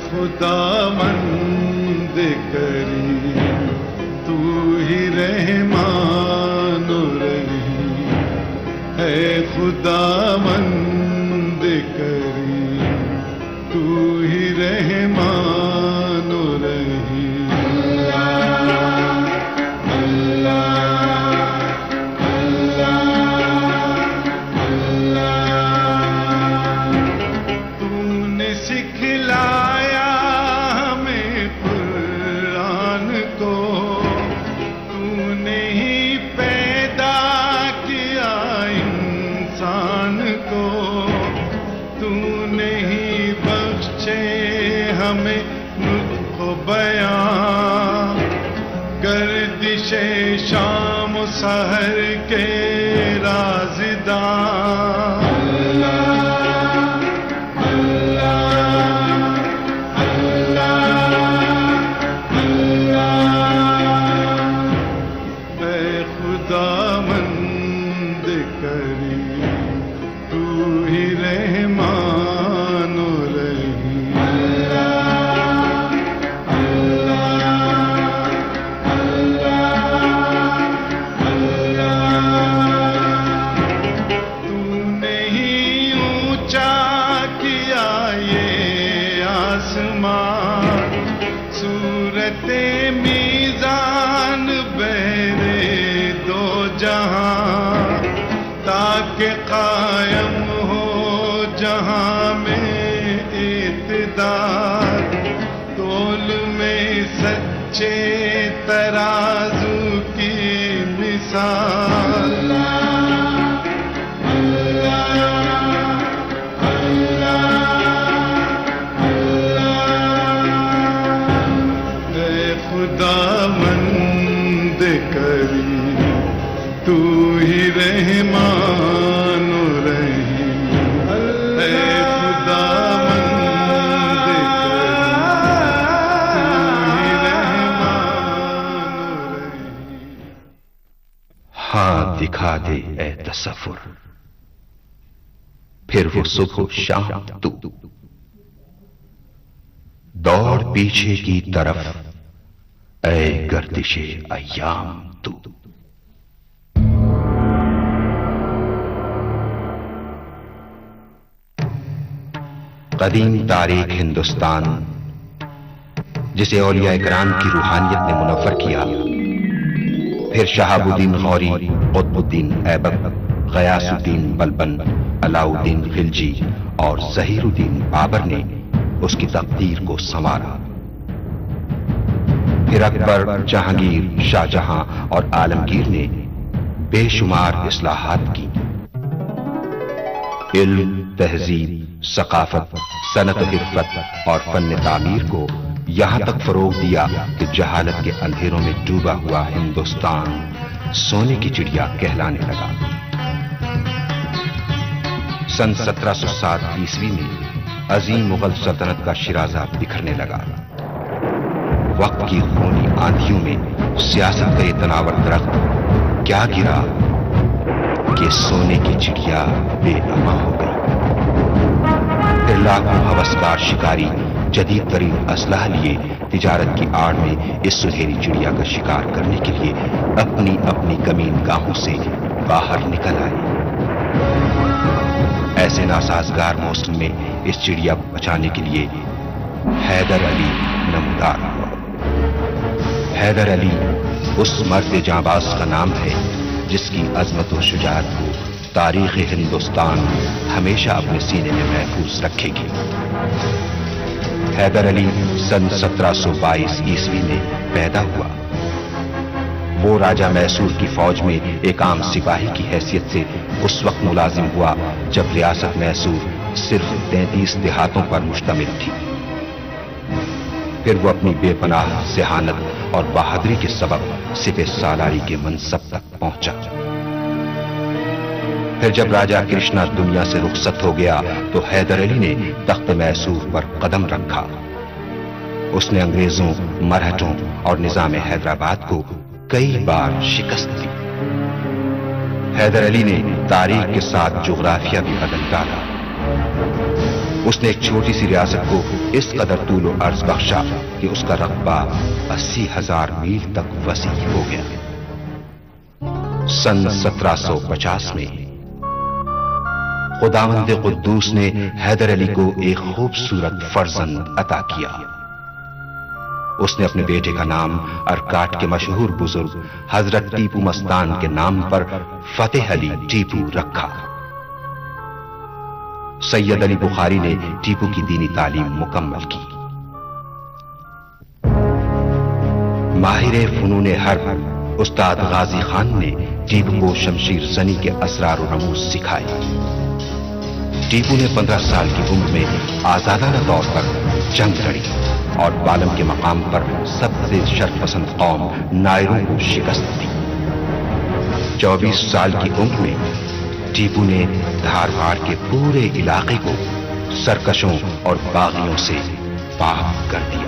खुदावंद करीम तू ही रहमान रहीम, है खुदावंद करीम तू ही रहमान रहीम। तूने सिखलाया हमें कुरान को, तूने ही पैदा किया इंसान को, तूने ही बख्शे हमें नुत्क़ बयां, गर्दिशे शाम सहर के राज़दां। खुदावंद करीम तू ही रहमान रहीम। तूने ही ऊंचा किया ये आसमान, सूरते मीज़ान बहरे दो जहां, ताकि कायम हो जहां में इत्तेदाल, तोल में सच्चे तराजू की मिसाल। खुदावंद करीम तू ही रहमान रहीम, है खुदावंद करीम तू ही रहमान रहीम। हाँ दिखा दे ए तसव्वुर, फिर वो सुबह शाम तू, दौड़ पीछे की तरफ ऐ गर्दिशे अय्याम तू। कदीम तारीख हिंदुस्तान, जिसे औलिया इकराम की रूहानियत ने मुनव्वर किया, फिर शहाबुद्दीन गौरी, कुतुबुद्दीन ऐबक, गयासुद्दीन बलबन, अलाउद्दीन खिलजी और ज़हीरुद्दीन बाबर ने उसकी तकदीर को संवारा। फिर अकबर, जहांगीर, शाहजहां और आलमगीर ने बेशुमार इस्लाहात की। इल्म, तहजीब, सकाफत, सनत, हिफ़्फ़त और फन तामीर को यहां तक फरोग दिया कि जहालत के अंधेरों में डूबा हुआ हिंदुस्तान सोने की चिड़िया कहलाने लगा। सन 1707 ईस्वी में अजीम मुगल सल्तनत का शिराजा बिखरने लगा। वक्त की खूनी आंधियों में सियासत का ये तनावर दरख्त क्या गिरा कि सोने की चिड़िया बेअमा हो गई। फिर लाखों हवसकार शिकारी जदीद तरीन असलहा लिए तिजारत की आड़ में इस सुनहरी चिड़िया का शिकार करने के लिए अपनी अपनी कमीन गाहों से बाहर निकल आए। ऐसे नासाजगार मौसम में इस चिड़िया को बचाने के लिए हैदर अली नमदार हुआ। हैदर अली उस मर्द जांबाज का नाम है जिसकी अजमत और शुजाअत को तारीख हिंदुस्तान हमेशा अपने सीने में महफूज रखेगी। हैदर अली सन 1722 ईस्वी में पैदा हुआ। वो राजा मैसूर की फौज में एक आम सिपाही की हैसियत से उस वक्त मुलाजिम हुआ जब रियासत मैसूर सिर्फ 33 देहातों पर मुश्तमिल थी। फिर वो अपनी बेपनाह सेहानत और बहादुरी के सबब सिपह सालारी के मनसब तक पहुंचा। फिर जब राजा कृष्णा दुनिया से रुखसत हो गया तो हैदर अली ने तख्त मैसूर पर कदम रखा। उसने अंग्रेजों, मरहटों और निजाम हैदराबाद को कई बार शिकस्त दी। हैदर अली ने तारीख के साथ जुग्राफिया भी बदल डाला। उसने एक छोटी सी रियासत को इस कदर तूल और अर्ज बख्शा कि उसका रकबा 80,000 मील तक वसी हो गया। सन 1750 में खुदावंद कुद्दूस ने हैदर अली को एक खूबसूरत फर्जंद अता किया। उसने अपने बेटे का नाम अरकाट के मशहूर बुजुर्ग हजरत टीपू मस्तान के नाम पर फतेह अली टीपू रखा। सैयद अली बुखारी ने टीपू की दीनी तालीम मुकम्मल की। माहिर फुनून हर्ब उस्ताद गाजी खान ने टीपू को शमशीर जनी के असरार और रमूज सिखाए। टीपू ने 15 साल की उम्र में आजादाना तौर पर जंग लड़ी और बालम के मकाम पर सबसे शर्फपसंद कौम नायरों को शिकस्त दी। 24 साल की उम्र में टीपू ने धारवाड़ के पूरे इलाके को सरकशों और बागियों से पाक कर दिया।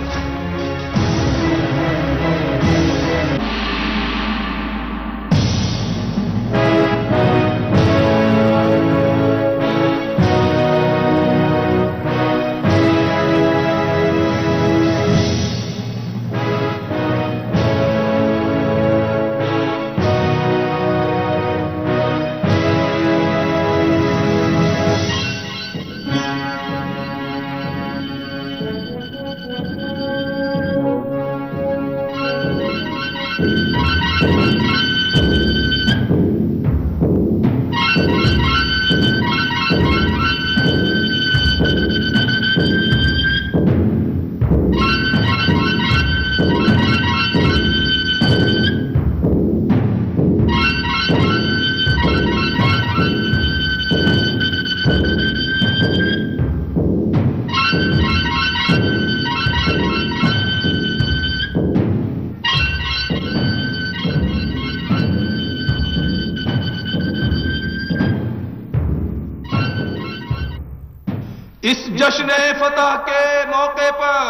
इस जश्न फतह के मौके पर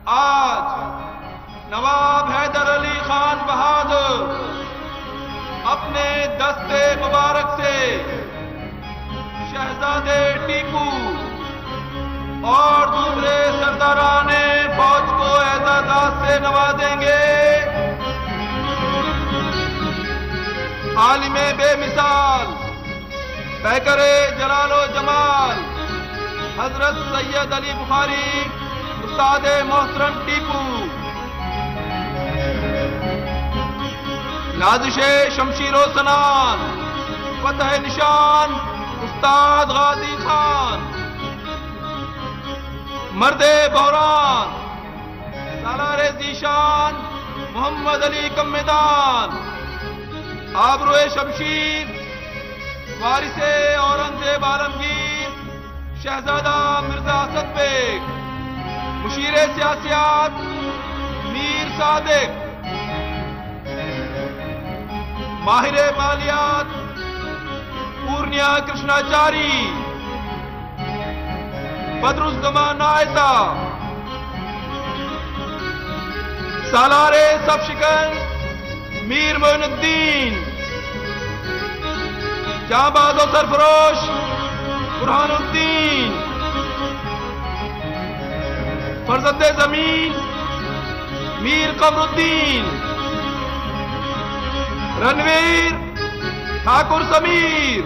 आज नवाब हैदर अली खान बहादुर अपने दस्ते मुबारक से शहजादे टीपू और दूसरे सरदारान फौज को एजाज़ात से नवाजेंगे। आलिम बेमिसाल पैकरे जलालो जमाल हजरत सैयद अली बुखारी उस्ताद मोहतरम टीपू, नाजिशे शमशीरो सनान फतह निशान उस्ताद गाजी खान, मर्दे बहरान सालारे जीशान मोहम्मद अली कम्मेदान, आबरुए शमशीर वारिसे औरंगजेब आलमगीर शहजादा मिर्जा असद बेग, मुशीरे सियासियात मीर सादिक, माहिरे मालियात पूर्णिया कृष्णाचारी, बदरुज़्ज़मान नायता, सालारे सबशिकन मीर मोइनुद्दीन, जाबाज़ो सरफरोश बुरहानुद्दीन, फरजंदे जमीन मीर कमरुद्दीन, रणवीर ठाकुर समीर,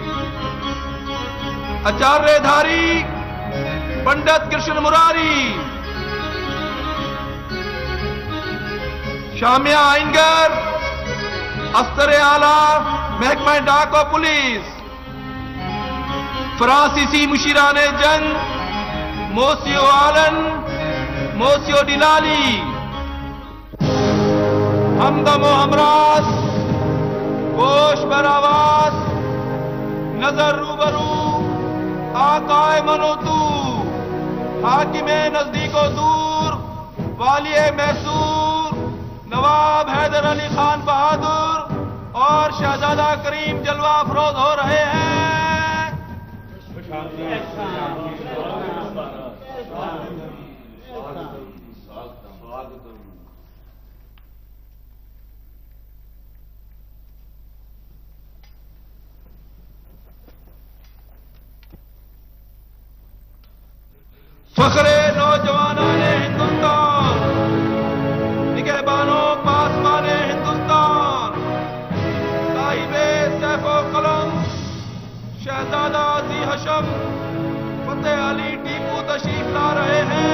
आचार्यधारी पंडित कृष्ण मुरारी, शामिया आइनगर अफसर आला महकमा डाक और पुलिस, फ्रांसीसी मुशीराने जंग मोसियो आलन मोसियो डिलाली, हमदमो हमरास गोश बरावास नजर रूबरू आकाए मनोतू, हाकिमे नजदीको दूर वालिए मैसूर नवाब हैदर अली खान बहादुर और शहजादा करीम जलवा अफरोज हो रहे हैं। फखरे नौजवानाने हिंदुस्तान, निगहबानो पासबाने हिंदुस्तान, साहिबे सैफो कलम शहजादा जी हशम फतेह अली टीपू तशरीफ ला रहे हैं।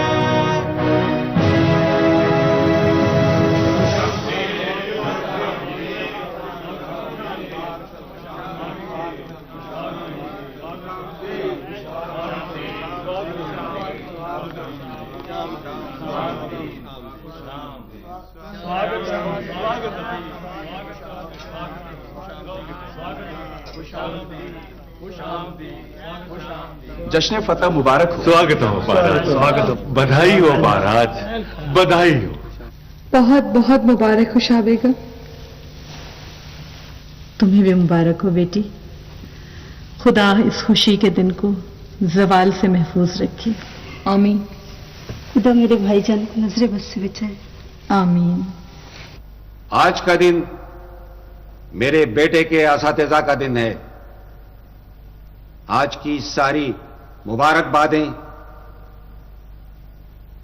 जश्न फतह मुबारक हो। स्वागत हो महाराज, स्वागत हो। बधाई हो महाराज, बधाई हो। बहुत बहुत मुबारक हो शाह बेगम। तुम्हें भी मुबारक हो बेटी। खुदा इस खुशी के दिन को जवाल से महफूज रखे। आमीन। खुदा मेरे भाईजान को नजरे बस से बचाए। आमीन। आज का दिन मेरे बेटे के असातिज़ा का दिन है। आज की सारी मुबारकबादें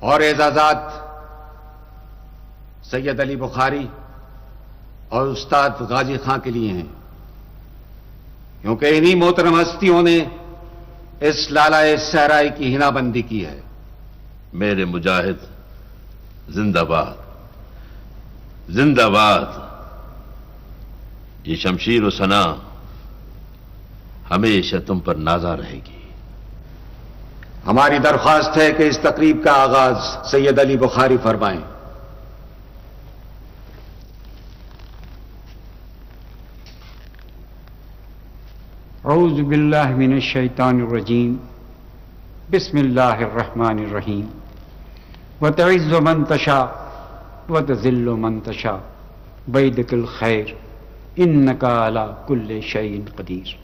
और एजाजात सैयद अली बुखारी और उस्ताद गाजी खां के लिए हैं, क्योंकि इन्हीं मोहतरम हस्तियों ने इस लालाए सहराई की हिनाबंदी की है। मेरे मुजाहिद जिंदाबाद, जिंदाबाद। ये शमशीर और सना हमेशा तुम पर नाजा रहेगी। हमारी दरख्वास्त है कि इस तकरीब का आगाज सैयद अली बुखारी फरमाएं। औज़ु बिल्लाहि मिनश शैतानिर रजीम, बिस्मिल्लाहिर रहमानिर रहीम। व तुइज़्ज़ु मन तशा व तुज़िल्लु मन तशा बियदिकिल खैर इन्नका अला कुल्लि शैइन कदीर।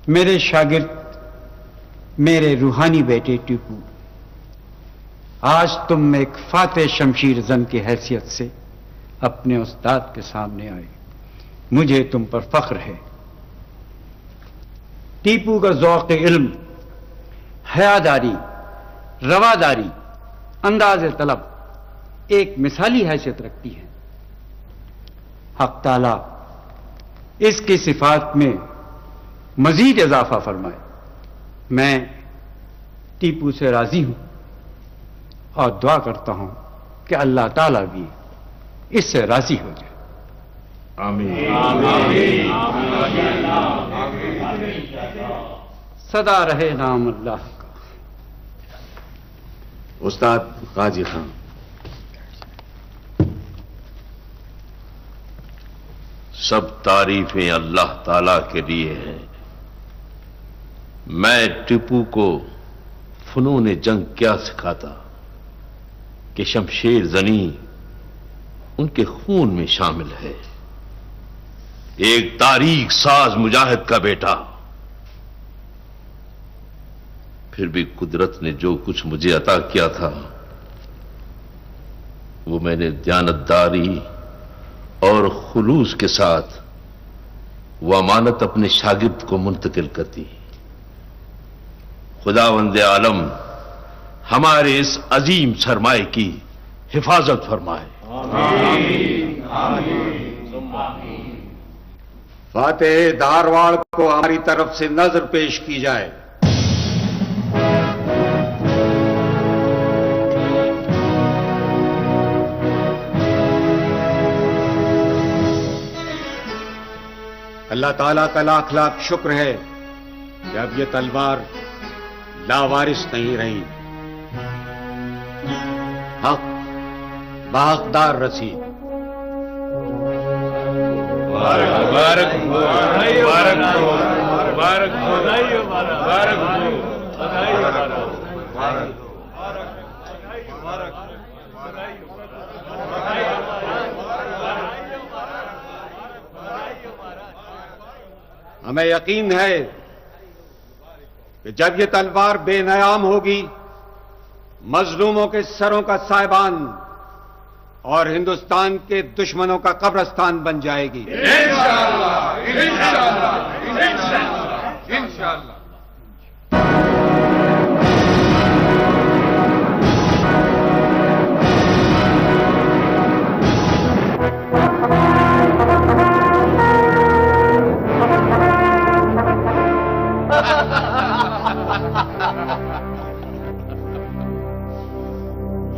मेरे शागिर्द, मेरे रूहानी बेटे टीपू, आज तुम एक फातेह शमशीर जन की हैसियत से अपने उस्ताद के सामने आए। मुझे तुम पर फख्र है। टीपू का ज़ौक़ इल्म, हयादारी, रवादारी, अंदाज तलब एक मिसाली हैसियत रखती है। हक़ ताला इसकी सिफात में मजीद इजाफा फरमाए। मैं टीपू से राजी हूं और दुआ करता हूं कि अल्लाह ताला भी इससे राजी हो जाए। आमीन। सदा रहे नाम अल्लाह का। उस्ताद गाजी खां। सब तारीफें अल्लाह ताला के लिए हैं। मैं टीपू को फनून जंग क्या सिखाता कि शमशेर जनी उनके खून में शामिल है। एक तारीख साज मुजाहिद का बेटा। फिर भी कुदरत ने जो कुछ मुझे अता किया था वो मैंने दयानतदारी और खुलूस के साथ वो अमानत अपने शागिर्द को मुंतकिल कर दी। खुदावंद आलम हमारे इस अजीम सरमाए की हिफाजत फरमाए। फातेह धारवाड़ को हमारी तरफ से नजर पेश की जाए। अल्लाह ताला का लाख लाख शुक्र है कि अब ये तलवार लावारिस नहीं रही। हक बाहकदार रसी। मुबारक हो, मुबारक हो, मुबारक हो, मुबारक हमें यकीन है कि जब ये तलवार बेनयाम होगी, मजलूमों के सरों का साहिबान और हिंदुस्तान के दुश्मनों का कब्रस्तान बन जाएगी। इंशाअल्लाह, इंशाअल्लाह, इंशाअल्लाह, इंशाअल्लाह।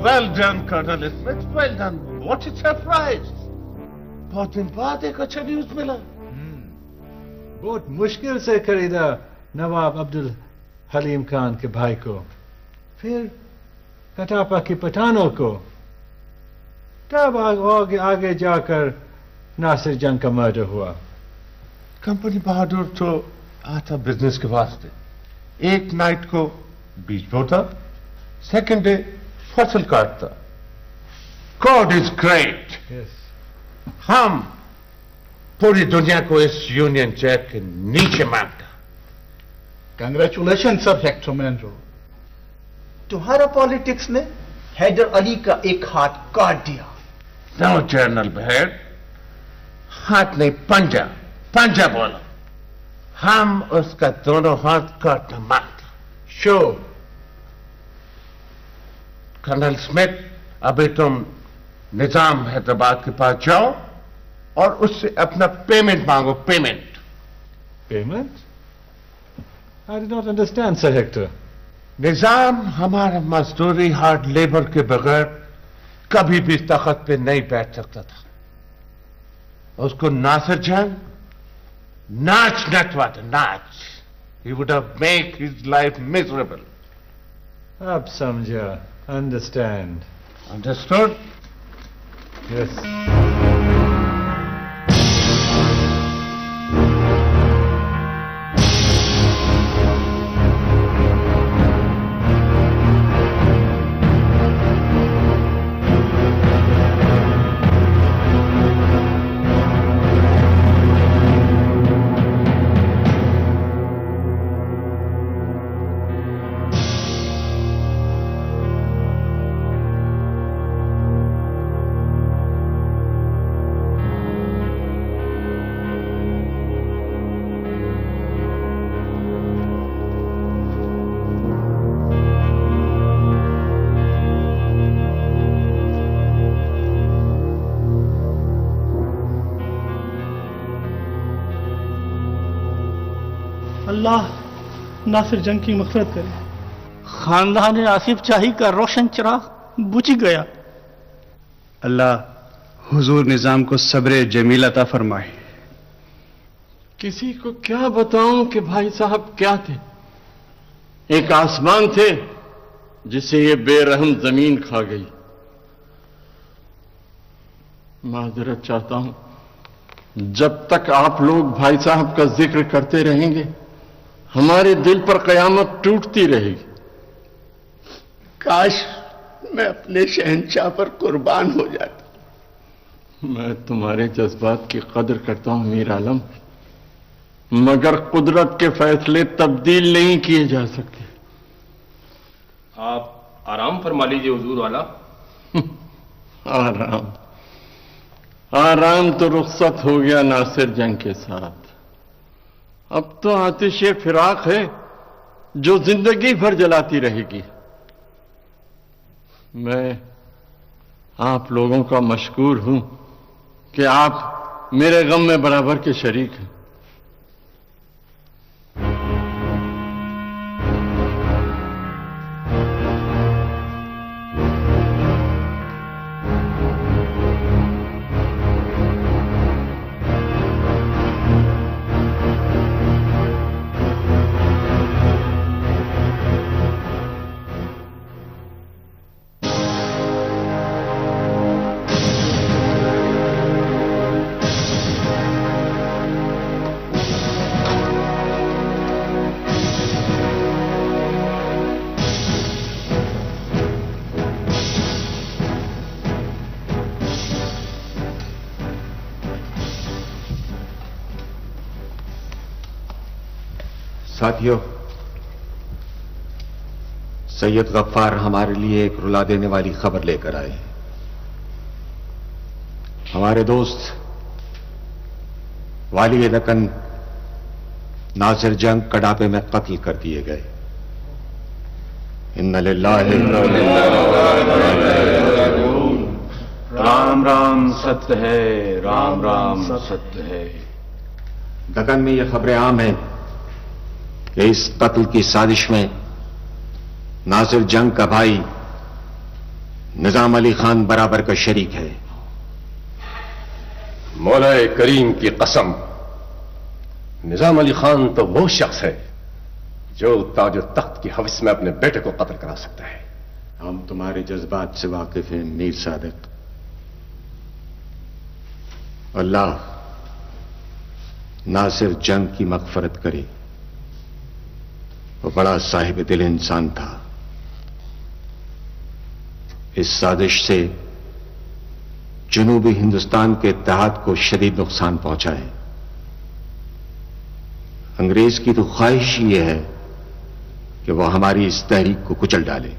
Well done, Colonel Smith. Well done. What a surprise. बहुत दिन बाद एक अच्छा न्यूज मिला. बहुत मुश्किल से खरीदा नवाब अब्दुल हलीम खान के भाई को, फिर कटापा की पठानों को, तब आगे जाकर नासिर जंग का मर्डर हुआ. कंपनी बहादुर तो आता बिजनेस के वास्ते. एक नाइट को बीज बोता, सेकंड डे फसल काटता. God is great. Yes. हम पूरी दुनिया को इस यूनियन जैक के नीचे मानता. कंग्रेचुलेशन सर हेक्टोमैन. तुम्हारा पॉलिटिक्स ने हैदर अली का एक हाथ काट दिया. नो जनरल बहेड, हाथ नहीं पंजा, पंजा बोलो. हम उसका दोनों हाथ काटना मानता. शो कर्नल स्मिथ, अभी तुम निजाम हैदराबाद के पास जाओ और उससे अपना पेमेंट मांगो. Payment. Payment? I did not understand, Sir Hector. निजाम हमारा मजदूरी हार्ड लेबर के बगैर कभी भी तख्त पे नहीं बैठ सकता था. उसको नासिर जंग नाच नचवाता. नाच. He would have made his life miserable. अब समझा. Understand. Understood? Yes. अल्लाह नासिर जंग की मग़फ़िरत करे. खानदान आसिफ शाही का रोशन चिराग बुझ गया. अल्लाह हुजूर निजाम को सब्र जमील अता फरमाए. किसी को क्या बताऊं कि भाई साहब क्या थे. एक आसमान थे जिसे ये बेरहम जमीन खा गई. माजरत चाहता हूं, जब तक आप लोग भाई साहब का जिक्र करते रहेंगे हमारे दिल पर कयामत टूटती रहेगी. काश मैं अपने शहंशाह पर कुर्बान हो जाता. मैं तुम्हारे जज्बात की कदर करता हूं मीर आलम, मगर कुदरत के फैसले तब्दील नहीं किए जा सकते. आप आराम फरमा लीजिए हुजूर वाला. आराम आराम तो रुखसत हो गया नासिर जंग के साथ. अब तो आतिशे फिराक है जो जिंदगी भर जलाती रहेगी. मैं आप लोगों का मशकूर हूं कि आप मेरे गम में बराबर के शरीक हैं. साथियों, सैयद गफ्फार हमारे लिए एक रुला देने वाली खबर लेकर आए हैं. हमारे दोस्त वाली दक्कन नासिर जंग कड़ापे में कत्ल कर दिए गए. इन्ना लिल्लाहि व इन्ना इलैहि राजिऊन. राम राम सत्य है, राम राम सत्य है. दक्कन में यह खबरें आम हैं कि इस कत्ल की साजिश में नासिर जंग का भाई निजाम अली खान बराबर का शरीक है। मौलाए करीम की कसम, निजाम अली खान तो वो शख्स है जो ताज तख्त की हवस में अपने बेटे को कत्ल करा सकता है। हम तुम्हारे जज्बात से वाकिफ हैं मीर सादिक। अल्लाह नासिर जंग की मगफरत करे। वो बड़ा साहिब दिल इंसान था। इस साजिश से जनूबी हिंदुस्तान के इत्तेहाद को शदीद नुकसान पहुंचा है। अंग्रेज की तो ख्वाहिश ये है कि वह हमारी इस तहरीक को कुचल डाले।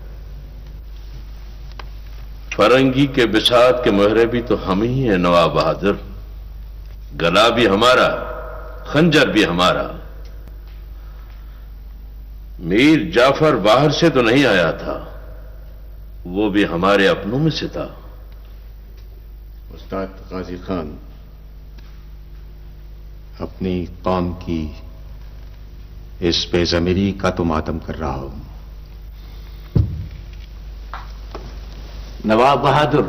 फरंगी के बिसात के मोहरे भी तो हम ही हैं नवाब बहादुर। गला भी हमारा, खंजर भी हमारा। मीर जाफर बाहर से तो नहीं आया था, वो भी हमारे अपनों में से था। उस्ताद गाजी खान, अपनी कौम की इस बेजमीरी का तो मातम कर रहा हूं। नवाब बहादुर,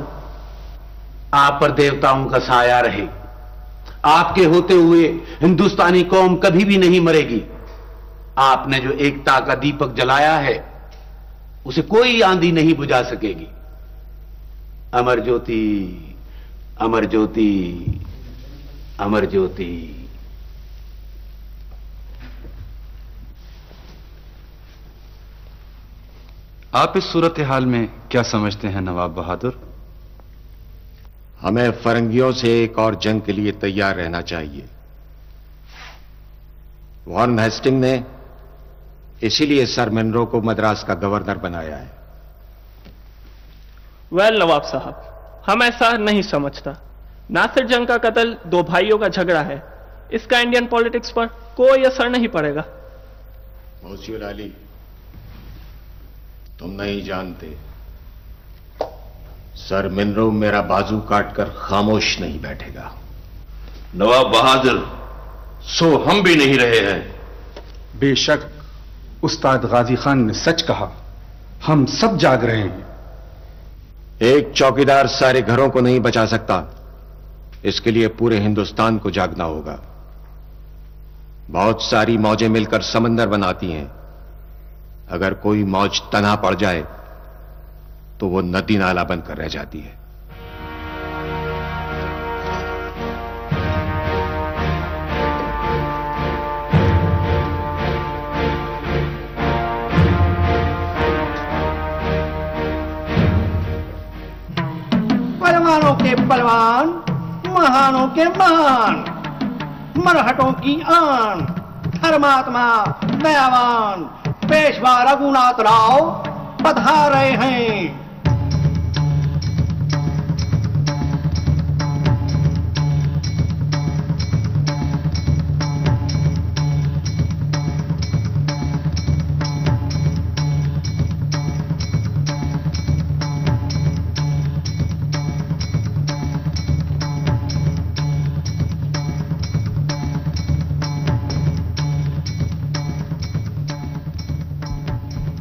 आप पर देवताओं का साया रहे। आपके होते हुए हिंदुस्तानी कौम कभी भी नहीं मरेगी। आपने जो एकता का दीपक जलाया है उसे कोई आंधी नहीं बुझा सकेगी। अमर ज्योति, अमर ज्योति, अमर ज्योति। आप इस सूरत हाल में क्या समझते हैं नवाब बहादुर? हमें फरंगियों से एक और जंग के लिए तैयार रहना चाहिए। वॉरेन हेस्टिंग ने इसीलिए सर मनरो को मद्रास का गवर्नर बनाया है। वेल नवाब साहब, हम ऐसा नहीं समझता। नासिर जंग का कत्ल दो भाइयों का झगड़ा है। इसका इंडियन पॉलिटिक्स पर कोई असर नहीं पड़ेगा। मौसियुल अली, तुम नहीं जानते, सर मिनरो मेरा बाजू काटकर खामोश नहीं बैठेगा। नवाब बहादुर, सो हम भी नहीं रहे हैं। बेशक उस्ताद गाजी खान ने सच कहा, हम सब जाग रहे हैं। एक चौकीदार सारे घरों को नहीं बचा सकता, इसके लिए पूरे हिंदुस्तान को जागना होगा। बहुत सारी मौजें मिलकर समंदर बनाती हैं। अगर कोई मौज तना पड़ जाए तो वो नदी नाला बनकर रह जाती है। पहलवानों के पहलवान, महानों के महान, मरहटों की आन, धर्मात्मा दयावान पेशवा रघुनाथ राव पधार रहे हैं।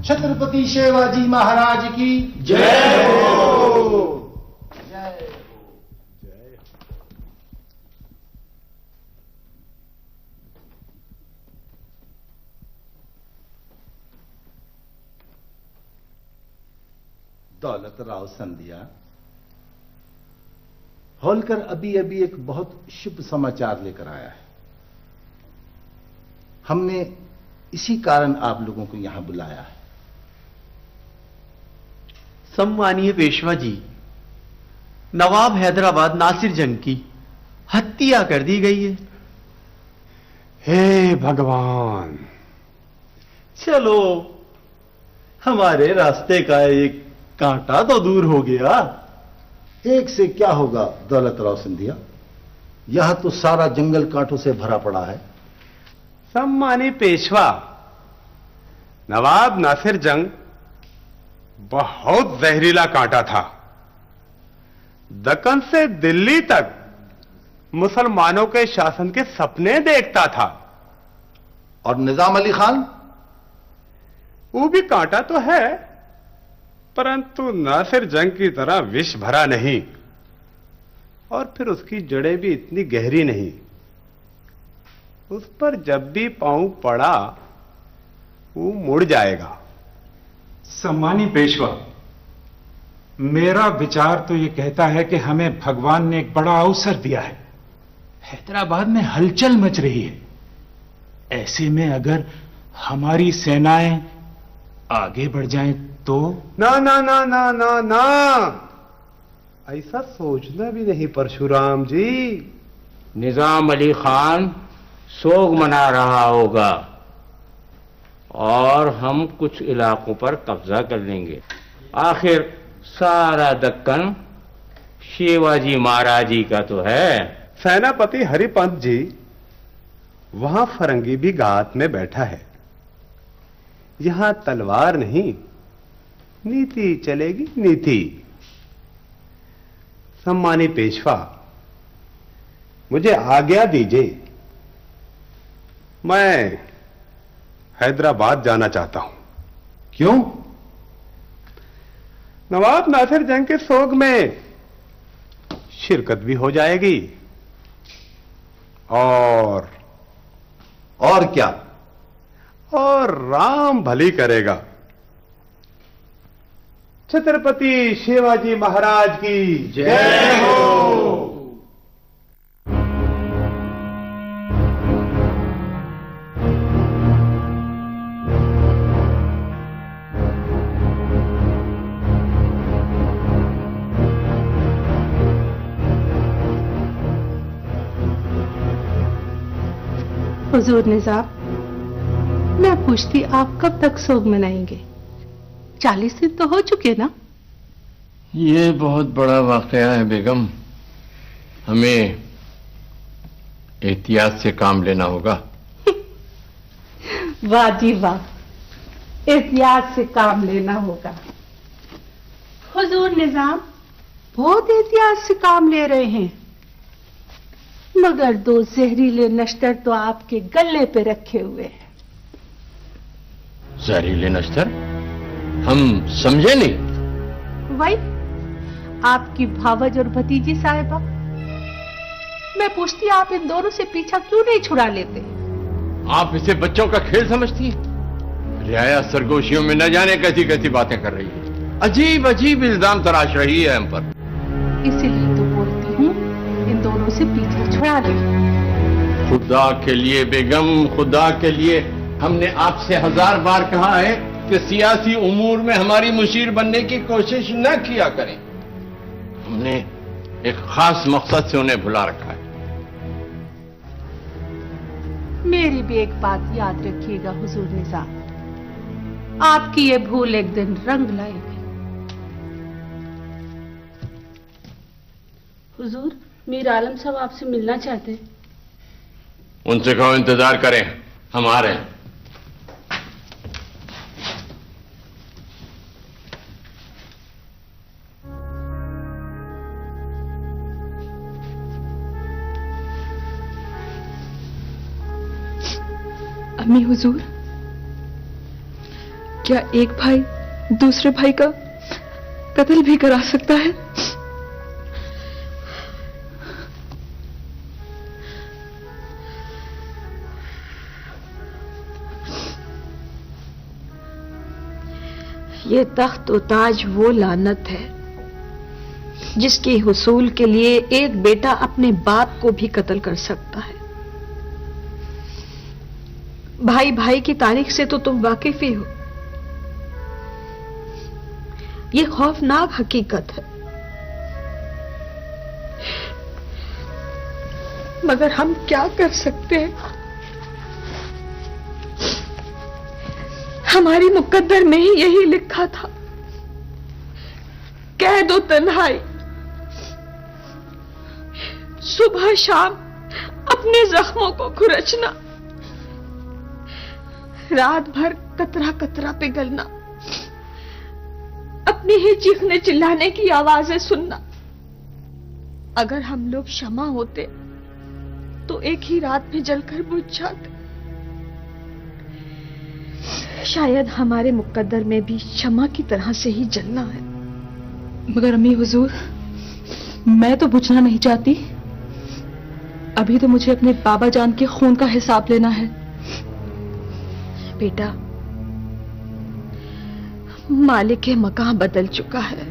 छत्रपति शिवाजी महाराज की जय हो। दौलत राव संधिया, होलकर अभी अभी एक बहुत शुभ समाचार लेकर आया है। हमने इसी कारण आप लोगों को यहां बुलाया है। सम्मानीय पेशवा जी, नवाब हैदराबाद नासिर जंग की हत्या कर दी गई है। हे भगवान, चलो हमारे रास्ते का एक कांटा तो दूर हो गया। एक से क्या होगा दौलत राव सिंधिया, यह तो सारा जंगल कांटों से भरा पड़ा है। सम्मानित पेशवा, नवाब नासिर जंग बहुत जहरीला कांटा था। दक्कन से दिल्ली तक मुसलमानों के शासन के सपने देखता था। और निजाम अली खान, वो भी कांटा तो है, परंतु नासिर जंग की तरह विष भरा नहीं, और फिर उसकी जड़ें भी इतनी गहरी नहीं। उस पर जब भी पांव पड़ा वो मुड़ जाएगा। सम्मानी पेशवा, मेरा विचार तो ये कहता है कि हमें भगवान ने एक बड़ा अवसर दिया है। हैदराबाद में हलचल मच रही है। ऐसे में अगर हमारी सेनाएं आगे बढ़ जाएं तो? ना ना ना ना ना ना, ऐसा सोचना भी नहीं परशुराम जी। निजाम अली खान सोग मना रहा होगा और हम कुछ इलाकों पर कब्जा कर लेंगे। आखिर सारा दक्कन शिवाजी महाराज जी का तो है। सेनापति हरिपंत जी वहां फरंगी भी घात में बैठा है। यहां तलवार नहीं, नीति चलेगी, नीति। सम्मानी पेशवा, मुझे आज्ञा दीजिए, मैं हैदराबाद जाना चाहता हूं। क्यों? नवाब नासिर जंग के सोग में शिरकत भी हो जाएगी और क्या? और राम भली करेगा। छत्रपति शिवाजी महाराज की जय हो। हुजूर निजाम, मैं पूछती आप कब तक सोग मनाएंगे? 40 दिन तो हो चुके ना? ये बहुत बड़ा वाकया है बेगम, हमें एहतियात से काम लेना होगा। वाह जी वाह, एहतियात से काम लेना होगा। हुजूर निजाम बहुत एहतियात से काम ले रहे हैं, मगर 2 जहरीले नश्तर तो आपके गले पे रखे हुए हैं। जहरीले नश्तर? हम समझे नहीं। वही आपकी भावज और भतीजी साहिबा। मैं पूछती आप इन दोनों से पीछा क्यों नहीं छुड़ा लेते? आप इसे बच्चों का खेल समझती हैं? रियाया सरगोशियों में न जाने कैसी कैसी बातें कर रही है, अजीब अजीब इल्जाम तराश रही है हम पर। इसीलिए तो बोलती हूँ इन दोनों से पीछा छुड़ा ले। खुदा के लिए बेगम, खुदा के लिए, हमने आपसे 1000 बार कहा है कि सियासी उमूर में हमारी मुशीर बनने की कोशिश न किया करें। हमने एक खास मकसद से उन्हें भुला रखा है। मेरी भी एक बात याद रखिएगा हुजूर निजाम, आपकी ये भूल एक दिन रंग लाएगी। हुजूर, मीर आलम साहब आपसे मिलना चाहते हैं। उनसे कहो इंतजार करें, हम आ रहे हैं। अम्मी हुजूर, क्या एक भाई दूसरे भाई का कत्ल भी करा सकता है? ये तख्त और ताज वो लानत है जिसके हुसूल के लिए एक बेटा अपने बाप को भी कत्ल कर सकता है। भाई भाई की तारीख से तो तुम वाकिफ ही हो। ये खौफनाक हकीकत है, मगर हम क्या कर सकते हैं? हमारी मुकद्दर में ही यही लिखा था, कैद और तन्हाई, सुबह शाम अपने जख्मों को खुरचना, रात भर कतरा कतरा पिघलना, अपनी ही चीखने चिल्लाने की आवाजें सुनना। अगर हम लोग क्षमा होते तो एक ही रात में जलकर बुझ जाते। शायद हमारे मुकद्दर में भी क्षमा की तरह से ही जलना है। मगर अम्मी हुजूर, मैं तो बुझना नहीं चाहती। अभी तो मुझे अपने बाबा जान के खून का हिसाब लेना है। बेटा, मालिक के मकान बदल चुका है।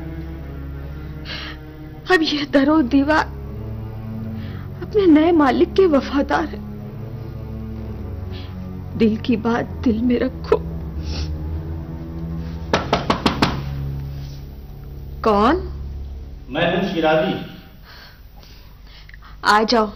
अब यह दरो दीवार अपने नए मालिक के वफादार है। दिल की बात दिल में रखो। कौन? मैं हूं शिराजी। आ जाओ।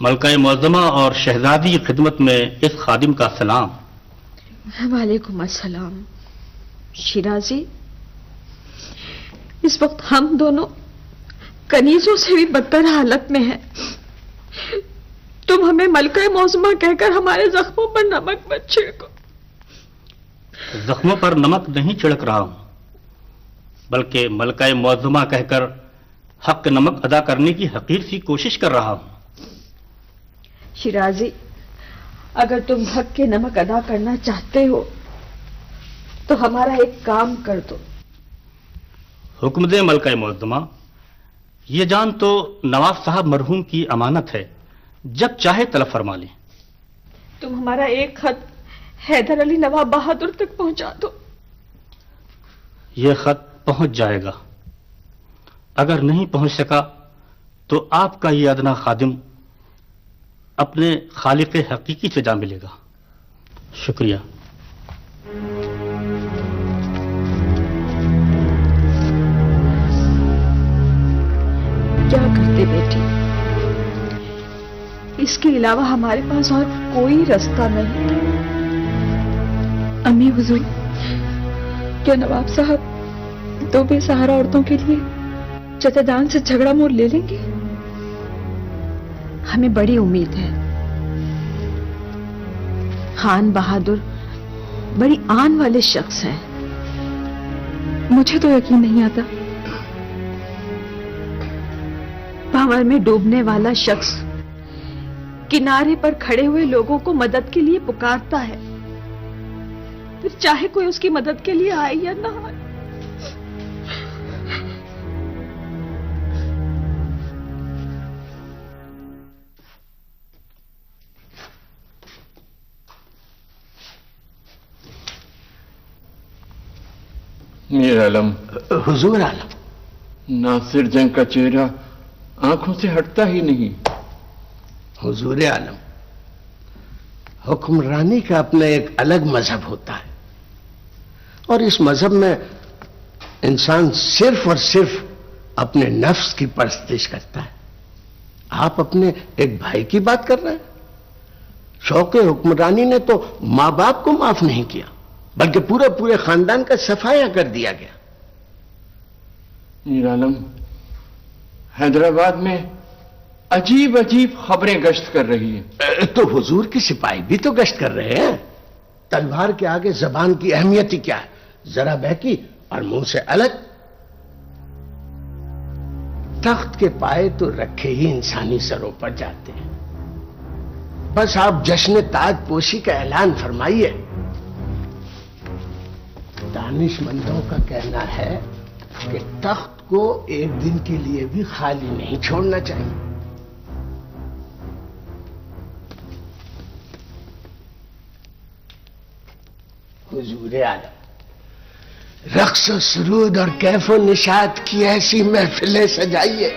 मलका मुअज़्ज़मा और शहजादी की खिदमत में इस खादिम का सलाम। वालेकुम अस्सलाम। शिराजी, इस वक्त हम दोनों कनीजों से भी बदतर हालत में हैं। तुम हमें मलका मुअज़्ज़मा कहकर हमारे जख्मों पर नमक मत छिड़को। जख्मों पर नमक नहीं छिड़क रहा हूं, बल्कि मलका मुअज़्ज़मा कहकर हक नमक अदा करने की हकीर सी कोशिश कर रहा हूं। शिराजी, अगर तुम हक के नमक अदा करना चाहते हो तो हमारा एक काम कर दो। हुक्म दे मलका मुअज़्ज़मा। ये जान तो नवाब साहब मरहूम की अमानत है, जब चाहे तलब फरमा लें। तुम हमारा एक खत हैदर अली नवाब बहादुर तक पहुंचा दो। यह खत पहुंच जाएगा। अगर नहीं पहुंच सका तो आपका ये अदना खादिम अपने खालिक हकीकी से जा मिलेगा। शुक्रिया। क्या करते बेटी, इसके अलावा हमारे पास और कोई रास्ता नहीं। अम्मी हुजूर, क्या नवाब साहब दो बेसहारा औरतों के लिए चचा जान से झगड़ा मोल ले लेंगे? हमें बड़ी उम्मीद है। खान बहादुर बड़ी आन वाले शख्स हैं। मुझे तो यकीन नहीं आता। भंवर में डूबने वाला शख्स किनारे पर खड़े हुए लोगों को मदद के लिए पुकारता है, फिर चाहे कोई उसकी मदद के लिए आए या ना आए। मीर आलम। हुजूर आलम। नासिर जंग का चेहरा आंखों से हटता ही नहीं। हुजूर आलम, हुक्मरानी का अपना एक अलग मजहब होता है, और इस मजहब में इंसान सिर्फ और सिर्फ अपने नफ्स की परस्तिश करता है। आप अपने एक भाई की बात कर रहे हैं। शौके हुक्मरानी ने तो मां बाप को माफ नहीं किया, बल्कि पूरे पूरे खानदान का सफाया कर दिया गया। मीर आलम, हैदराबाद में अजीब अजीब खबरें गश्त कर रही हैं। तो हुजूर के सिपाही भी तो गश्त कर रहे हैं। तलवार के आगे जबान की अहमियत ही क्या है? जरा बहकी और मुंह से अलग। तख्त के पाए तो रखे ही इंसानी सरों पर जाते हैं। बस आप जश्न ताज पोशी का ऐलान फरमाइए। दानिशमंदों का कहना है कि तख्त को एक दिन के लिए भी खाली नहीं छोड़ना चाहिए। हुजूर आलम, रक्स सुरूद और कैफो निशात की ऐसी महफिलें सजाइए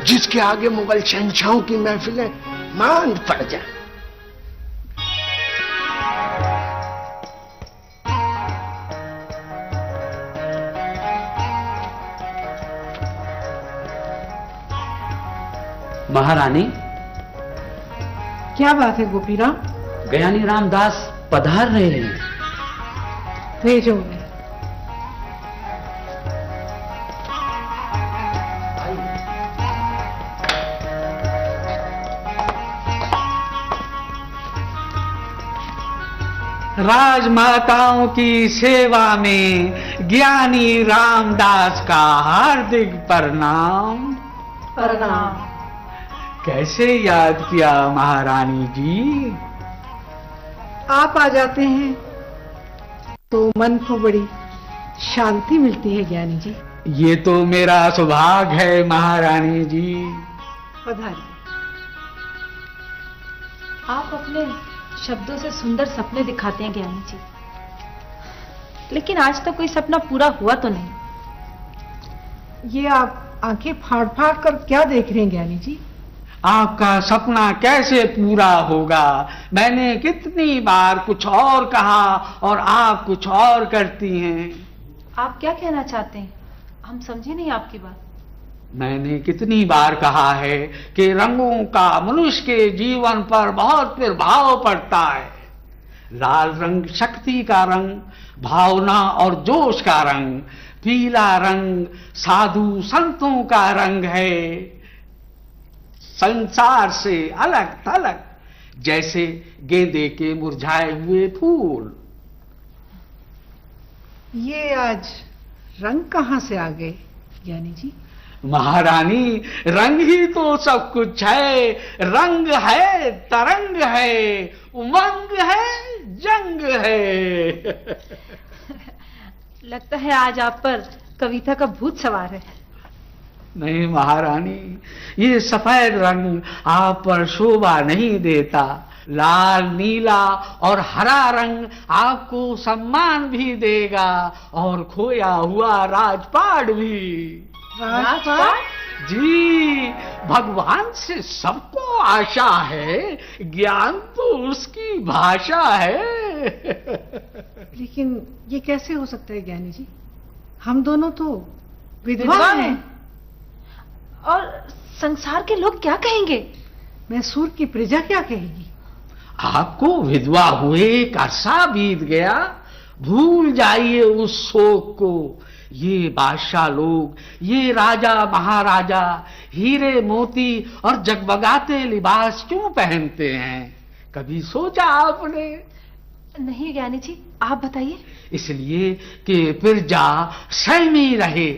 जिसके आगे मुगल शहंशाहों की महफिलें मांद पड़ जाए। महारानी। क्या बात है गोपीराम? गयानी रामदास पधार रहे हैं। भेजो। राजमाताओं की सेवा में ज्ञानी रामदास का हार्दिक प्रणाम। प्रणाम। कैसे याद किया महारानी जी? आप आ जाते हैं तो मन को बड़ी शांति मिलती है ज्ञानी जी। ये तो मेरा सौभाग्य है महारानी जी। पधारिए। आप अपने शब्दों से सुंदर सपने दिखाते हैं ज्ञानी जी, लेकिन आज तक कोई सपना पूरा हुआ तो नहीं। ये आप आंखें फाड़ फाड़ कर क्या देख रहे हैं ज्ञानी जी? आपका सपना कैसे पूरा होगा? मैंने कितनी बार कुछ और कहा और आप कुछ और करती हैं। आप क्या कहना चाहते हैं? हम समझे नहीं आपकी बात। मैंने कितनी बार कहा है कि रंगों का मनुष्य के जीवन पर बहुत प्रभाव पड़ता है। लाल रंग शक्ति का रंग, भावना और जोश का रंग। पीला रंग साधु संतों का रंग है, संसार से अलग थलग, जैसे गेंदे के मुरझाए हुए फूल। ये आज रंग कहाँ से आ गए ज्ञानी जी? महारानी, रंग ही तो सब कुछ है। रंग है, तरंग है, उमंग है, जंग है। लगता है आज आप पर कविता का भूत सवार है। नहीं महारानी, ये सफेद रंग आप पर शोभा नहीं देता। लाल, नीला और हरा रंग आपको सम्मान भी देगा और खोया हुआ राजपाट भी। राजपाट? जी, भगवान से सबको आशा है, ज्ञान तो उसकी भाषा है। लेकिन ये कैसे हो सकता है ज्ञानी जी? हम दोनों तो विधवा हैं। और संसार के लोग क्या कहेंगे? मैसूर की प्रजा क्या कहेगी? आपको विधवा हुए एक अरसा बीत गया, भूल जाइए उस शोक को। ये बादशाह लोग, ये राजा महाराजा हीरे मोती और जगमगाते लिबास क्यों पहनते हैं? कभी सोचा आपने? नहीं ज्ञानी जी, आप बताइए। इसलिए कि प्रजा सहमी रहे,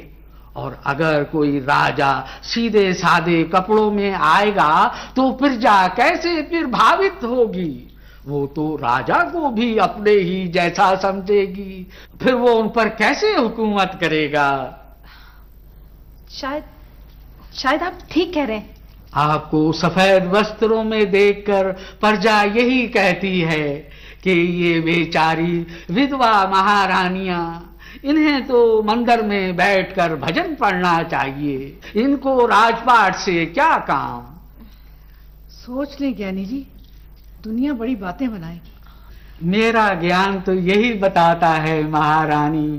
और अगर कोई राजा सीधे साधे कपड़ों में आएगा तो प्रजा कैसे प्रभावित होगी? वो तो राजा को भी अपने ही जैसा समझेगी, फिर वो उन पर कैसे हुकूमत करेगा? शायद आप ठीक कह रहे हैं। आपको सफेद वस्त्रों में देखकर प्रजा यही कहती है कि ये बेचारी विधवा महारानियां, इन्हें तो मंदिर में बैठकर भजन पढ़ना चाहिए, इनको राजपाट से क्या काम? सोच लें ज्ञानी जी, दुनिया बड़ी बातें बनाएगी। मेरा ज्ञान तो यही बताता है महारानी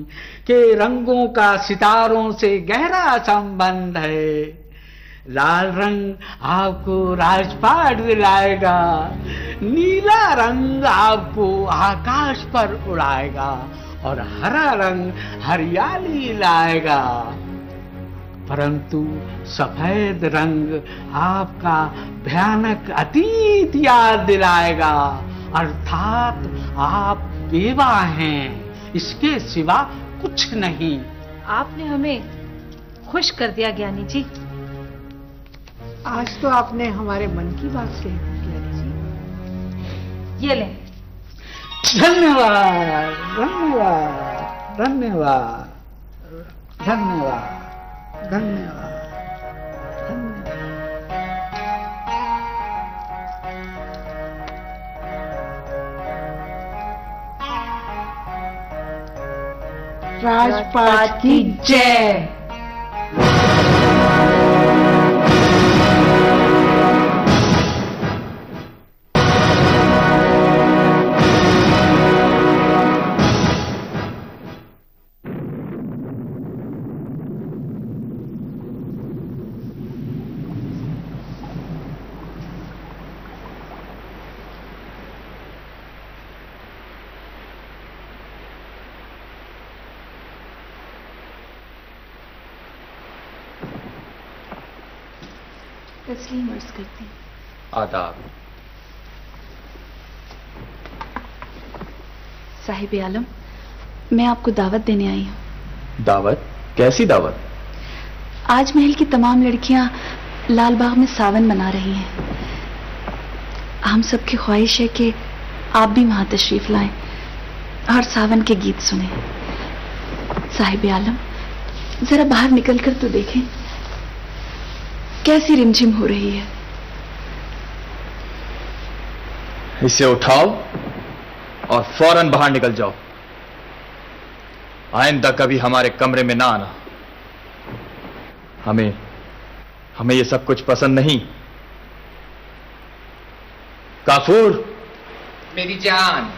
कि रंगों का सितारों से गहरा संबंध है। लाल रंग आपको राजपाट दिलाएगा, नीला रंग आपको आकाश पर उड़ाएगा और हरा रंग हरियाली लाएगा। परंतु सफेद रंग आपका भयानक अतीत याद दिलाएगा, अर्थात आप बेवा हैं, इसके सिवा कुछ नहीं। आपने हमें खुश कर दिया ज्ञानी जी। आज तो आपने हमारे मन की बात कही ज्ञानी जी। ये लें। धन्यवाद, धन्यवाद, धन्यवाद, धन्यवाद, धन्यवाद। राजपाट की जय। तस्लीम अर्ज करती। आदाब। साहिब आलम, मैं आपको दावत देने आई हूँ। दावत? कैसी दावत? आज महल की तमाम लड़कियां लाल बाग में सावन मना रही हैं। हम सबकी ख्वाहिश है कि आप भी वहां तशरीफ लाएं और सावन के गीत सुने। साहिब आलम, जरा बाहर निकलकर तो देखें कैसी रिमझिम हो रही है। इसे उठाओ और फौरन बाहर निकल जाओ। आइंदा कभी हमारे कमरे में ना आना। हमें ये सब कुछ पसंद नहीं। काफूर, मेरी जान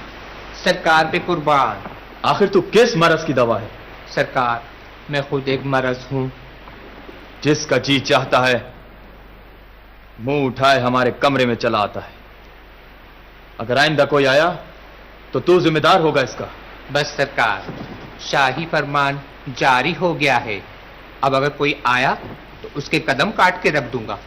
सरकार पे कुर्बान। आखिर तू किस मरज की दवा है? सरकार, मैं खुद एक मरज हूं। जिसका जी चाहता है मुंह उठाए हमारे कमरे में चला आता है। अगर आइंदा कोई आया तो तू जिम्मेदार होगा इसका। बस सरकार, शाही फरमान जारी हो गया है। अब अगर कोई आया तो उसके कदम काट के रख दूंगा।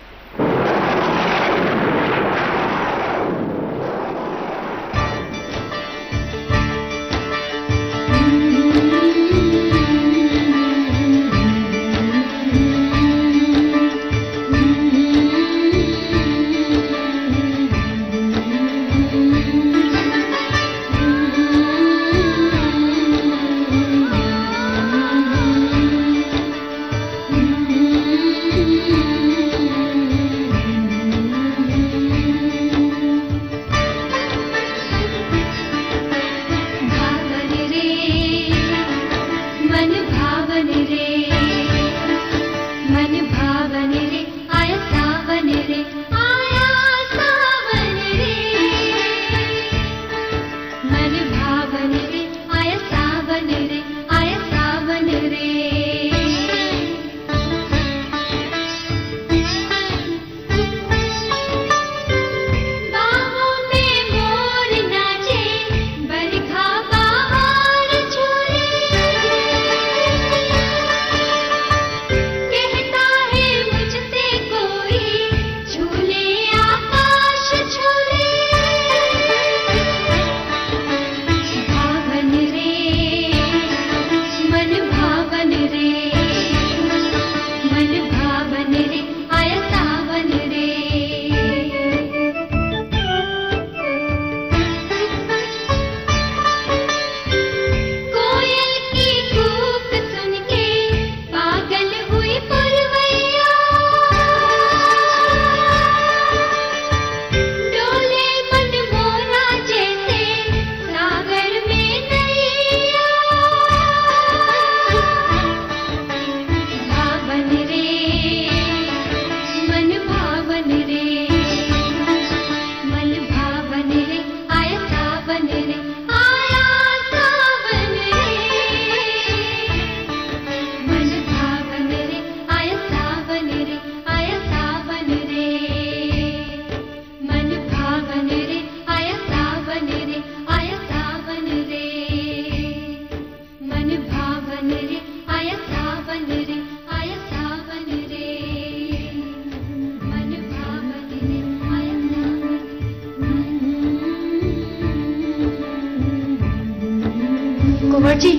कुंवर जी,